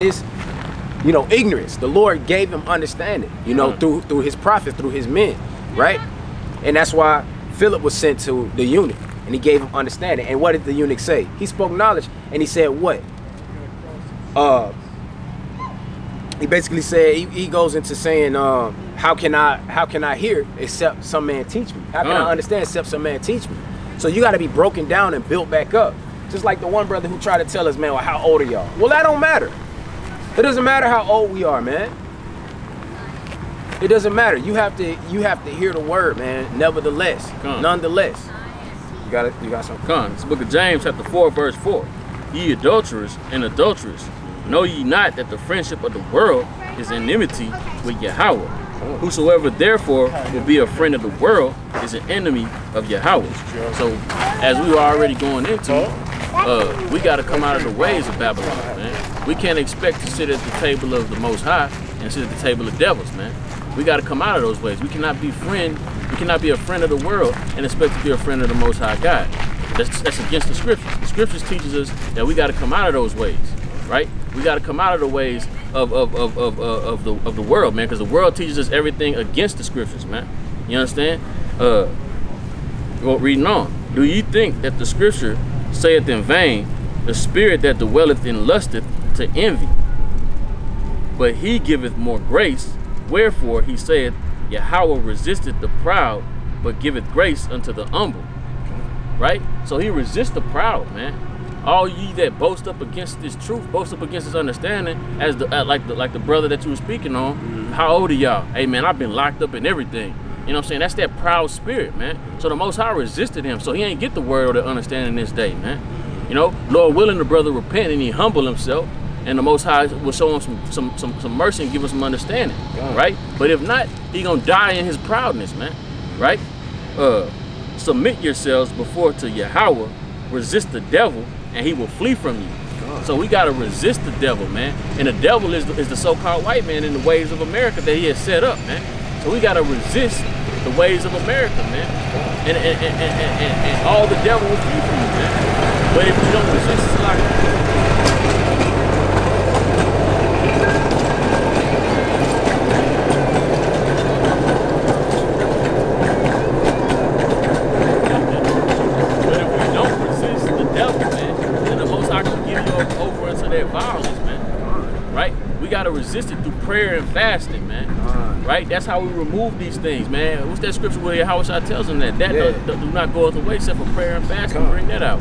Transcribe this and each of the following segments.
his, you know, ignorance. The Lord gave him understanding, you know, through his prophets, through his men, right? And that's why Philip was sent to the eunuch, and he gave him understanding. And what did the eunuch say? He spoke knowledge, and he said what? He basically said, he goes into saying, how can I hear except some man teach me? How can I understand except some man teach me? So you got to be broken down and built back up. Just like the one brother who tried to tell us, man, well, how old are y'all? Well, that don't matter. It doesn't matter how old we are, man. It doesn't matter. You have to hear the word, man. Nevertheless, nonetheless. You got something? It's the book of James, chapter 4, verse 4. Ye adulterers and adulterers, know ye not that the friendship of the world is enmity with Yahweh? Whosoever therefore will be a friend of the world is an enemy of Yahweh. So, as we were already going into, we got to come out of the ways of Babylon, man. We can't expect to sit at the table of the Most High and sit at the table of devils, man. We got to come out of those ways. We cannot be a friend of the world and expect to be a friend of the Most High God. That's against the scriptures. The scriptures teaches us that we got to come out of those ways, right? We got to come out of the ways of the world, man, because the world teaches us everything against the scriptures, man. You understand? Well, reading on. Do ye think that the scripture saith in vain, the spirit that dwelleth in lusteth to envy? But he giveth more grace. Wherefore he saith, Yahweh resisteth the proud, but giveth grace unto the humble. Right? So he resists the proud, man. All ye that boast up against this truth, boast up against this understanding, as like the brother that you were speaking on. How old are y'all? Hey man, I've been locked up in everything. You know what I'm saying? That's that proud spirit, man. So the Most High resisted him, so he ain't get the word or the understanding this day, man. You know, Lord willing, the brother repent and he humble himself, and the Most High will show him some mercy and give him some understanding, right? But if not, he gonna die in his proudness, man, right? Submit yourselves before to Yahweh, resist the devil, and he will flee from you. So we gotta resist the devil, man. And the devil is the so-called white man in the ways of America that he has set up, man. So we gotta resist the ways of America, man. And all the devil will flee from you, man. But if you don't resist, it's like violence, man. Right? We gotta resist it through prayer and fasting, man. Right? That's how we remove these things, man. What's that scripture where Issachar tells them that do not go other way except for prayer and fasting? Bring that out,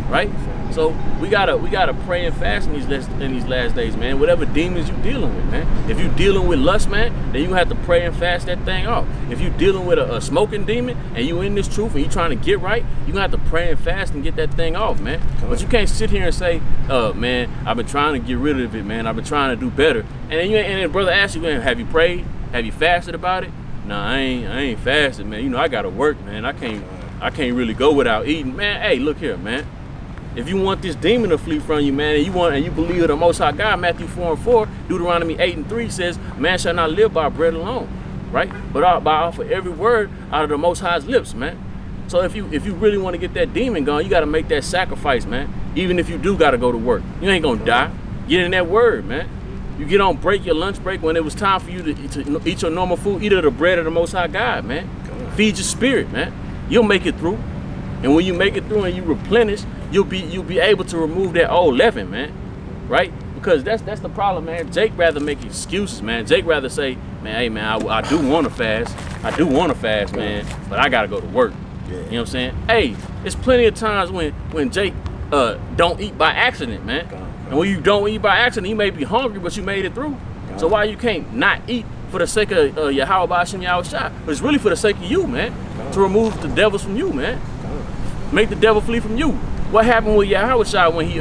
right? So we gotta pray and fast in these last days, man. Whatever demons you dealing with, man. If you dealing with lust, man, then you have to pray and fast that thing off. If you dealing with a smoking demon and you in this truth and you trying to get right, you gonna have to pray and fast and get that thing off, man. But you can't sit here and say, man, I've been trying to get rid of it, man. I've been trying to do better. And then brother asks you, man, have you prayed? Have you fasted about it? Nah, I ain't fasted, man. You know I gotta work, man. I can't really go without eating, man. Hey, look here, man. If you want this demon to flee from you, man, and you believe in the Most High God, Matthew 4:4, Deuteronomy 8:3 says, man shall not live by bread alone, right? But by off of every word out of the Most High's lips, man. So if you really want to get that demon gone, you got to make that sacrifice, man. Even if you do got to go to work, you ain't gonna die. Get in that word, man. You get on break, your lunch break, when it was time for you to eat your normal food, eat of the bread of the Most High God, man. Feed your spirit, man. You'll make it through. And when you make it through and you replenish, you'll be able to remove that old leaven, man, right? Because that's the problem, man. Jake rather make excuses, man. Jake rather say, man, hey, man, I do want to fast. I do want to fast, man, but I got to go to work. You know what I'm saying? Hey, there's plenty of times when Jake don't eat by accident, man. And when you don't eat by accident, you may be hungry, but you made it through. So why you can't not eat for the sake of Yahweh Ba'ashem Yahushua? But it's really for the sake of you, man, to remove the devils from you, man. Make the devil flee from you. What happened with Yahushua when he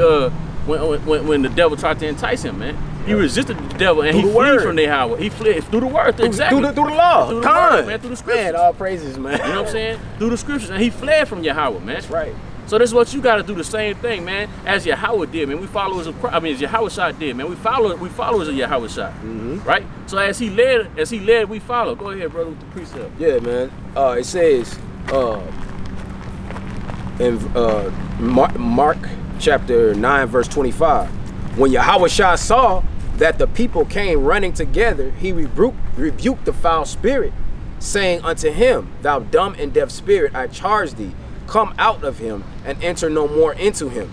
when the devil tried to entice him, man? He resisted the devil and he fled from Yahweh. He fled through the word, exactly. Through the law. Through the word, man, through the scriptures. Man, all praises, man. You know what I'm saying? Through the scriptures, and he fled from Yahweh, man. That's right. So that's what you got to do, the same thing, man, as Yahweh did, man. We followers of Christ. I mean, as Yahushua did, man. We followers of Yahushua, right? So as he led, we follow. Go ahead, brother, with the precept. Yeah, man. It says in Mark chapter 9, verse 25, when Yahushua saw that the people came running together, he rebuked the foul spirit, saying unto him, Thou dumb and deaf spirit, I charge thee, come out of him, and enter no more into him.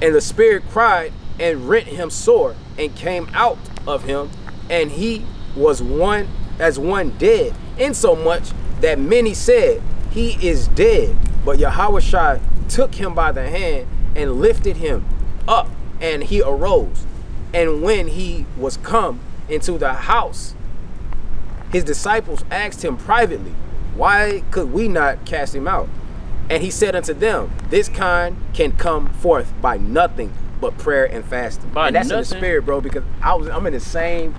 And the spirit cried and rent him sore, and came out of him, and he was as one dead, insomuch that many said, He is dead. But Yahushua took him by the hand and lifted him up, and he arose. And when he was come into the house, his disciples asked him privately, Why could we not cast him out? And he said unto them, This kind can come forth by nothing but prayer and fasting. By and that's nothing? in the spirit, bro, because I'm in the same.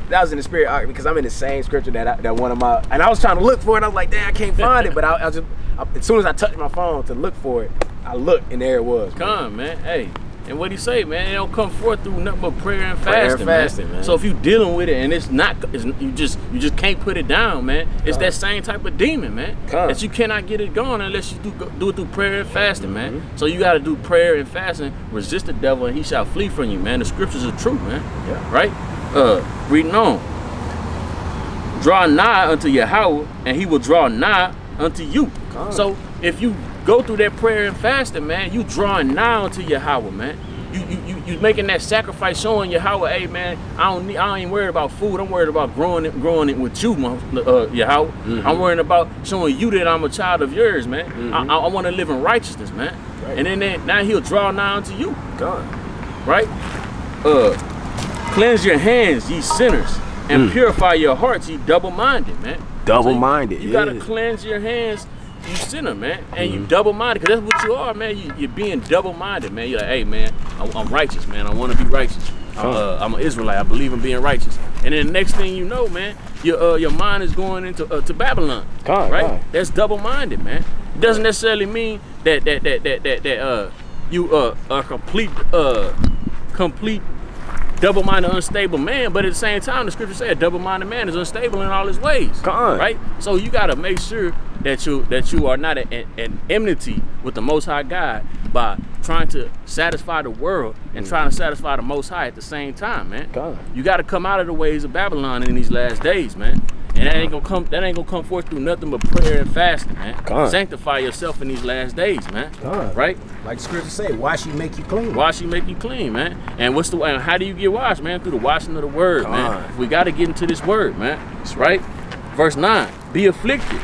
That was in the spirit because I'm in the same scripture that one of my, and I was trying to look for it. I was like, damn, I can't find it. But I just, as soon as I touched my phone to look for it, I looked and there it was. Come, man. Hey, and what he say, man? It don't come forth through nothing but prayer and fasting, man. So if you dealing with it and it's not, you just can't put it down, man. It's that same type of demon, man. That you cannot get it going unless you do it through prayer and fasting, man. So you got to do prayer and fasting. Resist the devil and he shall flee from you, man. The scriptures are true, man. Yeah. Right? Reading on. Draw nigh unto Yahweh, and he will draw nigh unto you. So if you go through that prayer and fasting, man, you drawing nigh unto Yahweh, man. You making that sacrifice, showing Yahweh, hey man, I ain't worried about food. I'm worried about growing it with you, Yahweh. I'm worried about showing you that I'm a child of yours, man. I want to live in righteousness, man. Right. And then now he'll draw nigh unto you. Right? Cleanse your hands, ye sinners, and purify your hearts, ye double-minded, man. Double-minded, You gotta cleanse your hands, you sinner, man, and you double-minded, because that's what you are, man. You're being double-minded, man. You're like, hey, man, I'm righteous, man. I want to be righteous. I'm an Israelite. I believe in being righteous. And then the next thing you know, man, your mind is going into to Babylon, right? That's double-minded, man. It doesn't necessarily mean that you are complete double-minded, unstable man, but at the same time, the scripture said, double-minded man is unstable in all his ways. Right? So you got to make sure that you are not an enmity with the Most High God by trying to satisfy the world and trying to satisfy the Most High at the same time, man. You got to come out of the ways of Babylon in these last days, man. And that ain't gonna come forth through nothing but prayer and fasting, man. Sanctify yourself in these last days, man. Right? Like the scripture say, wash ye make you clean. Wash ye make you clean, man. And how do you get washed, man? Through the washing of the word, man. We gotta get into this word, man. That's right. Verse 9. Be afflicted,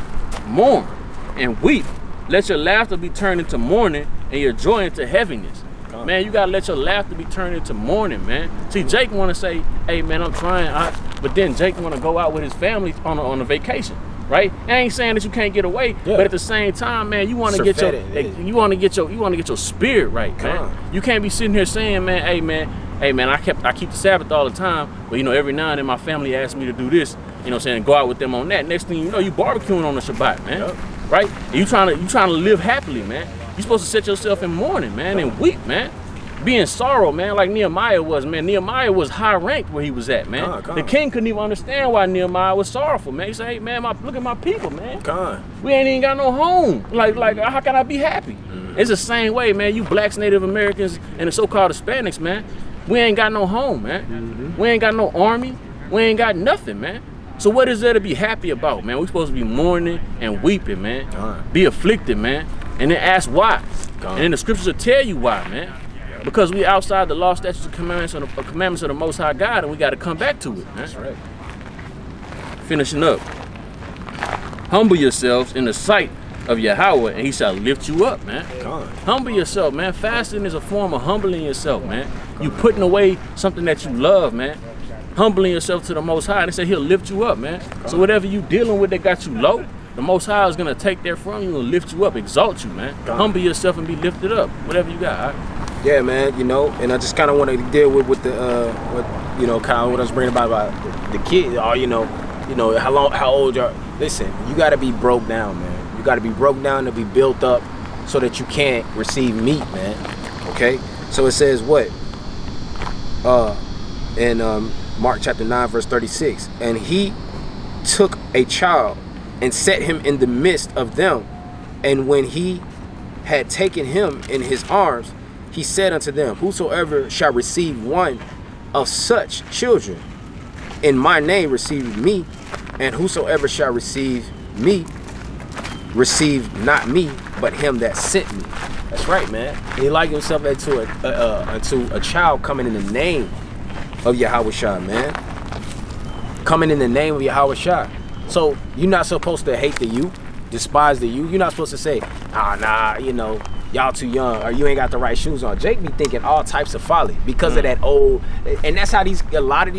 mourn, and weep. Let your laughter be turned into mourning and your joy into heaviness. Man, you gotta let your laughter be turned into mourning, man. See, Jake wanna say, hey man, I'm trying, but then Jake wanna go out with his family on a vacation, right? I ain't saying that you can't get away, but at the same time, man, you wanna get your spirit right, man. You can't be sitting here saying, man, hey man, I keep the Sabbath all the time, but every now and then my family asks me to do this, go out with them on that. Next thing you know, you barbecuing on the Shabbat, man. Right? And you trying to live happily, man. You're supposed to set yourself in mourning, man, and weep, man. Be in sorrow, man, like Nehemiah was, man. Nehemiah was high ranked where he was at, man. The king couldn't even understand why Nehemiah was sorrowful, man. He said, hey, man, look at my people, man. We ain't even got no home. Like, how can I be happy? It's the same way, man. You blacks, Native Americans, and the so-called Hispanics, man. We ain't got no home, man. We ain't got no army. We ain't got nothing, man. So what is there to be happy about, man? We're supposed to be mourning and weeping, man. Be afflicted, man. And then ask why. And then the scriptures will tell you why, man. Because we outside the law, statutes, and commandments of the Most High God, and we got to come back to it, man. That's right. Finishing up. Humble yourselves in the sight of Yahweh, and he shall lift you up, man. Humble yourself, man. Fasting is a form of humbling yourself, man. You putting away something that you love, man. Humbling yourself to the Most High, and they say he'll lift you up, man. So whatever you dealing with that got you low, the Most High is gonna take that from you and lift you up, exalt you, man. Humble yourself and be lifted up. Whatever you got, all right? Yeah, man. And I just kind of want to deal with the kind of what I was bringing about the kids. Or how old you are. Listen, you got to be broke down, man. You got to be broke down to be built up, so that you can't receive meat, man. Okay. So it says what? In Mark chapter 9, verse 36, and he took a child and set him in the midst of them, and when he had taken him in his arms, he said unto them, whosoever shall receive one of such children in my name receive me, and whosoever shall receive me, receive not me, but him that sent me. That's right, man. He likened himself into a child coming in the name of Yahushua, man. Coming in the name of Yahushua. So you're not supposed to hate the youth, despise the youth. You're not supposed to say, ah, nah, you know, y'all too young, or you ain't got the right shoes on. Jake be thinking all types of folly because of that old, and that's how a lot of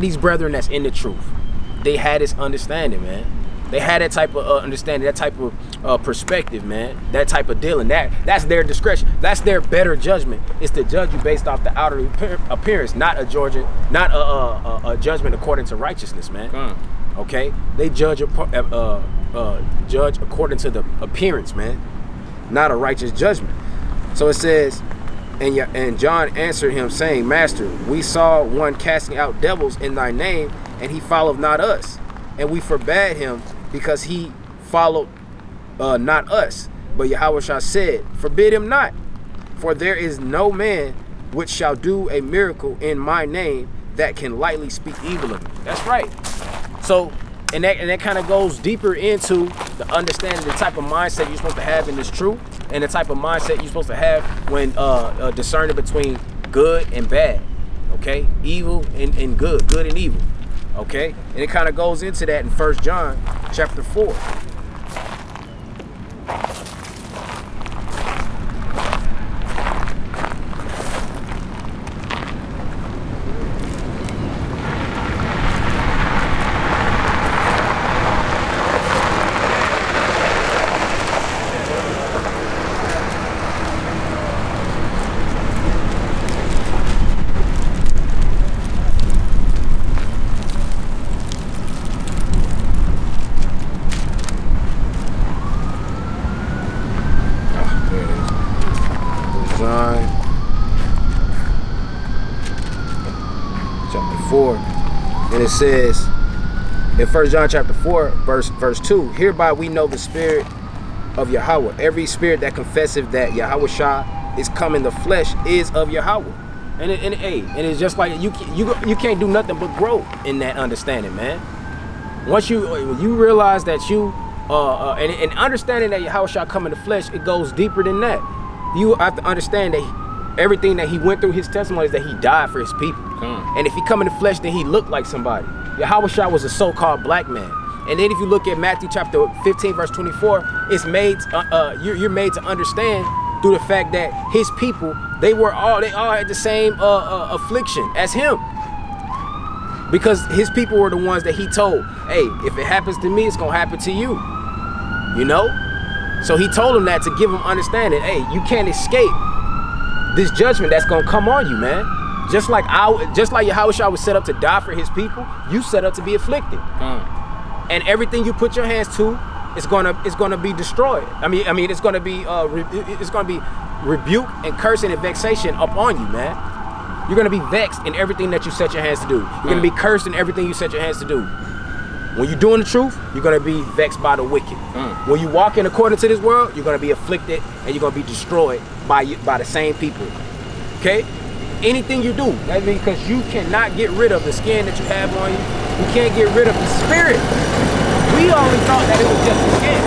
these brethren that's in the truth, they had this understanding, man. They had that type of understanding, that type of perspective, man. That type of dealing. That's their discretion. That's their better judgment. It's to judge you based off the outer appearance, not a judgment according to righteousness, man. Okay, they judge according to the appearance, man, not a righteous judgment. So it says, and John answered him, saying, Master, we saw one casting out devils in thy name, and he followed not us, and we forbade him because he followed not us. But Yahushua said, forbid him not, for there is no man which shall do a miracle in my name that can lightly speak evil of me. That's right. So, and that kind of goes deeper into the understanding the type of mindset you're supposed to have in this truth, and the type of mindset you're supposed to have when discerning between good and bad. Okay, evil and good, good and evil. Okay, and it kind of goes into that in 1 John chapter 4. And it says in 1 John chapter 4 verse 2, hereby we know the spirit of Yahweh. Every spirit that confesseth that Yahushua is come in the flesh is of Yahweh. And it's just like you can't do nothing but grow in that understanding, man. Once you realize that and understanding that Yahushua come in the flesh, it goes deeper than that. You have to understand that everything that he went through, his testimony is that he died for his people. And if he come in the flesh, then he looked like somebody. Yahushua was a so-called black man. And then if you look at Matthew chapter 15 verse 24, it's made you're made to understand through the fact that his people, they all had the same affliction as him, because his people were the ones that he told, hey, if it happens to me, it's gonna happen to you, you know. So he told them that to give them understanding, hey, you can't escape this judgment that's gonna come on you, man. Just like Yahushua was set up to die for his people, you set up to be afflicted. And everything you put your hands to is gonna be destroyed. I mean it's gonna be rebuke and cursing and vexation upon you, man. You're gonna be vexed in everything that you set your hands to do. You're gonna be cursed in everything you set your hands to do. When you're doing the truth, you're gonna be vexed by the wicked. When you walk in according to this world, you're gonna be afflicted and you're gonna be destroyed by the same people. Okay? Anything you do, that's because you cannot get rid of the skin that you have on you. You can't get rid of the spirit. We only thought that it was just the skin.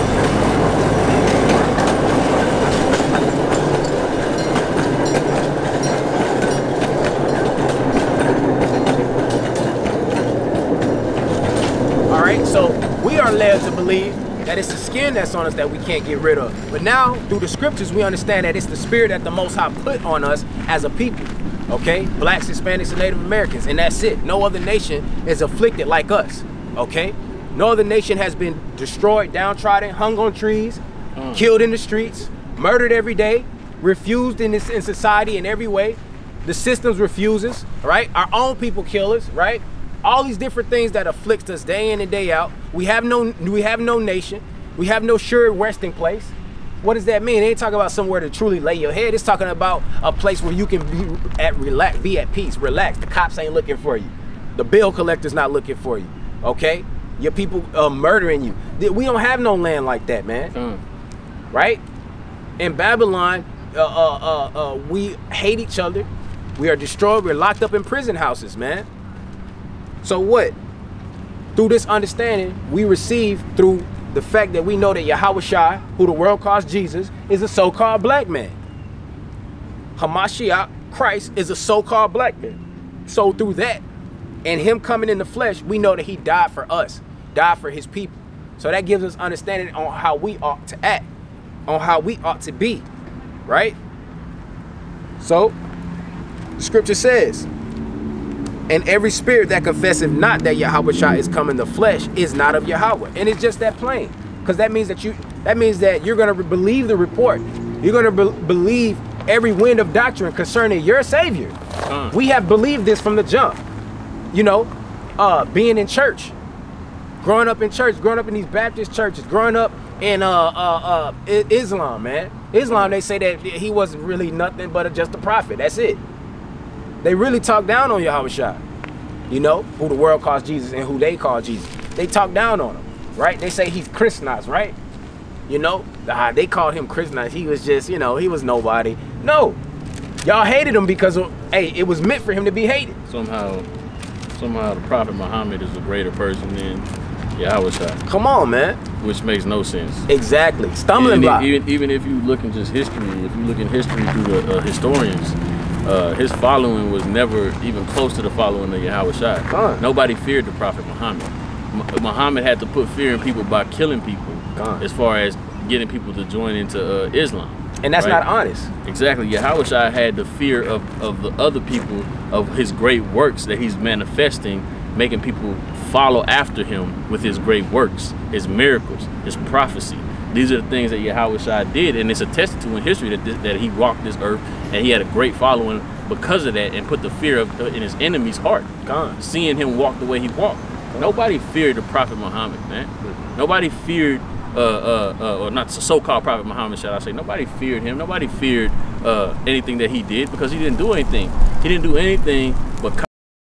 All right, so we are led to believe that it's the skin that's on us that we can't get rid of. But now, through the scriptures, we understand that it's the spirit that the Most High put on us as a people. Okay, blacks, Hispanics, and Native Americans, and that's it. No other nation is afflicted like us. Okay, no other nation has been destroyed, downtrodden, hung on trees, killed in the streets, murdered every day, refused in society in every way. The systems refuses, right? Our own people kill us, right? All these different things that afflict us day in and day out. We have no nation. We have no sure resting place. What does that mean? It ain't talking about somewhere to truly lay your head. It's talking about a place where you can be at peace, relax. The cops ain't looking for you. The bill collector's not looking for you. Okay? Your people murdering you. We don't have no land like that, man. Right? In Babylon, we hate each other. We are destroyed. We're locked up in prison houses, man. So what? Through this understanding, we receive through the fact that we know that Yahushua, who the world calls Jesus, is a so-called black man. Hamashiach, Christ, is a so-called black man. So through that, and him coming in the flesh, we know that he died for us, died for his people. So that gives us understanding on how we ought to act, on how we ought to be, right? So, the scripture says, and every spirit that confesseth not that Yahushua is come in the flesh is not of Yahweh. And it's just that plain. Because that means that you're going to believe the report. You're going to believe every wind of doctrine concerning your Savior. We have believed this from the jump. You know, being in church, growing up in church, growing up in these Baptist churches, growing up in Islam, man. Islam, they say that he wasn't really nothing but just a prophet. That's it. They really talk down on Yahushua, you know, who the world calls Jesus and who they call Jesus. They talk down on him, right? They say he's Christianized, right? You know, they called him Christianized. He was just, you know, he was nobody. No, y'all hated him because, hey, it was meant for him to be hated. Somehow the Prophet Muhammad is a greater person than Yahushua. Come on, man. Which makes no sense. Exactly. Stumbling block. Even if you look in just history, if you look in history through the historians, his following was never even close to the following of Yahushua. Nobody feared the Prophet Muhammad. Muhammad had to put fear in people by killing people, as far as getting people to join into Islam. And that's not honest. Exactly. Yahushua had the fear of the other people, of his great works that he's manifesting, making people follow after him with his great works, his miracles, his prophecy. These are the things that Yahushua did, and it's attested to in history that he walked this earth, and he had a great following because of that, and put the fear in his enemy's heart. Seeing him walk the way he walked. Nobody feared the Prophet Muhammad, man. Nobody feared, or not the so-called Prophet Muhammad, shall I say. Nobody feared him. Nobody feared anything that he did, because he didn't do anything. He didn't do anything